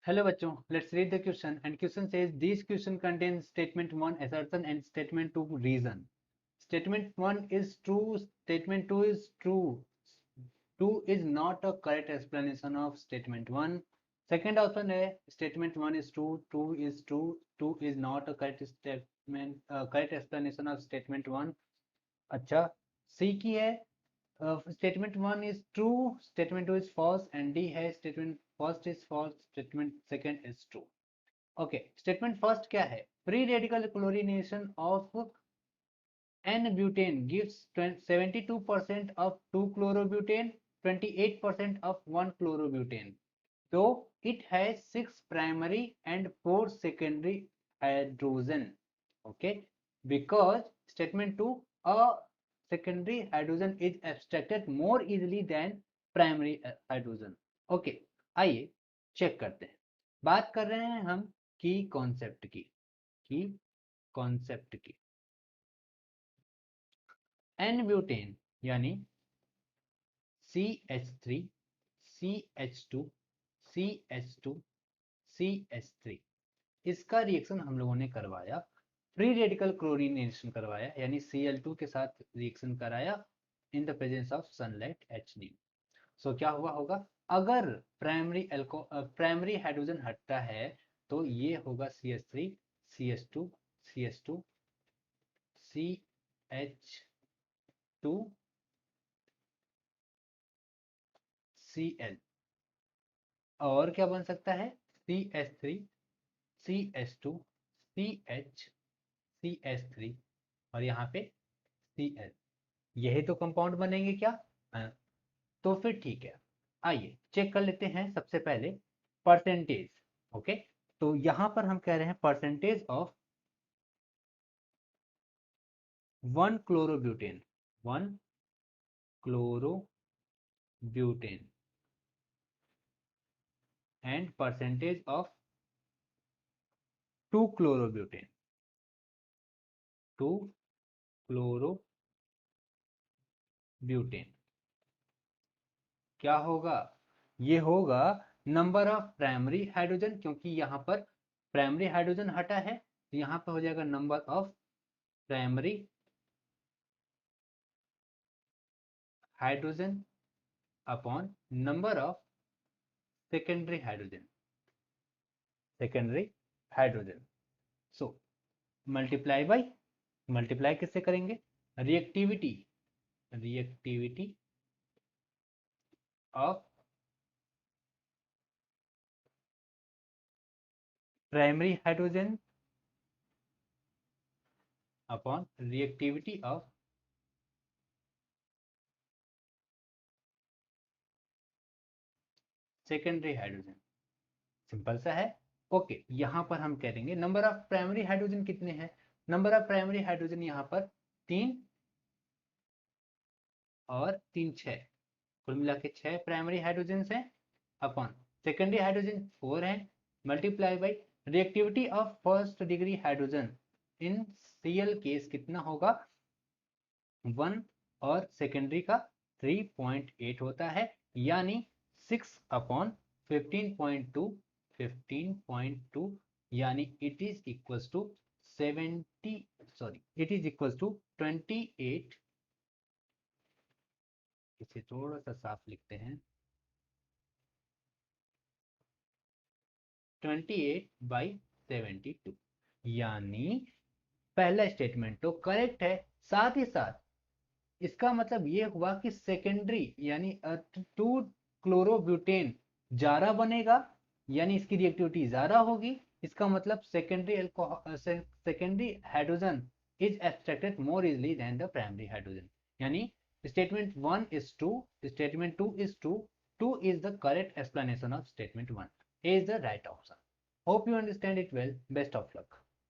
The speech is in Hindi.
Hello bachcho, let's read the question and question says this question contains statement 1 assertion and statement 2 reason. Statement 1 is true, statement 2 is true. 2 is not a correct explanation of statement 1. Second option है statement 1 is true, 2 is true, 2 is not a correct statement correct explanation of statement 1. अच्छा C की है statement 1 is true, statement 2 is false and D है statement first is false, statement second is true. Okay, statement first क्या है? Free radical chlorination of N-butane gives 72% of 2-chlorobutane, 28% of 1-chlorobutane. Though it has 6 primary and 4 secondary hydrogen. Okay, because statement 2, a secondary hydrogen is abstracted more easily than primary hydrogen. Okay, आइए चेक करते हैं. बात कर रहे हैं हम की कॉन्सेप्ट की N-ब्यूटेन यानी CH3 CH2 CH2 CH3 इसका रिएक्शन हम लोगों ने करवाया, फ्री रेडिकल क्लोरीनेशन करवाया यानी Cl2 के साथ रिएक्शन कराया in the presence of sunlight Hd. सो क्या हुआ होगा, अगर प्राइमरी हाइड्रोजन हटता है तो ये होगा CH3 CH2 CH2 CH2 Cl और क्या बन सकता है CH3 CH2 CH CH3 और यहाँ पे Cl. यही तो कंपाउंड बनेंगे क्या? तो फिर ठीक है, आइए चेक कर लेते हैं सबसे पहले परसेंटेज. ओके, तो यहाँ पर हम कह रहे हैं percentage of 1-chlorobutane and percentage of 2-chlorobutane क्या होगा, ये होगा नंबर ऑफ प्राइमरी हाइड्रोजन, क्योंकि यहाँ पर प्राइमरी हाइड्रोजन हटा है तो यहाँ पर हो जाएगा number of primary hydrogen upon number of secondary hydrogen. So multiply किससे करेंगे, reactivity of primary hydrogen upon reactivity of secondary hydrogen. Simple सा है. ओके, यहां पर हम कह देंगे नंबर ऑफ प्राइमरी हाइड्रोजन कितने हैं, नंबर ऑफ प्राइमरी हाइड्रोजन यहां पर 3 और 3 6, कुल मिला के 6 प्राइमरी हाइड्रोजन है अपॉन सेकेंडरी हाइड्रोजन 4 है, multiply by reactivity of first degree hydrogen in Cl case कितना होगा 1 और सेकेंडरी का 3.8 होता है, यानी 6 अपॉन 15.2 यानी इट इज इक्वल्स टू 28. इसे थोड़ा सा साफ लिखते हैं, 28/72 यानी पहला स्टेटमेंट तो करेक्ट है, साथ ही साथ इसका मतलब ये हुआ कि सेकेंडरी यानी 2-chlorobutane ज्यादा बनेगा, यानी इसकी रिएक्टिविटी ज्यादा होगी. इसका मतलब secondary hydrogen is extracted more easily than the primary hydrogen. यानी statement 1 is true, statement 2 is true, 2 is the correct explanation of statement 1. A is the right option. Hope you understand it well. Best of luck.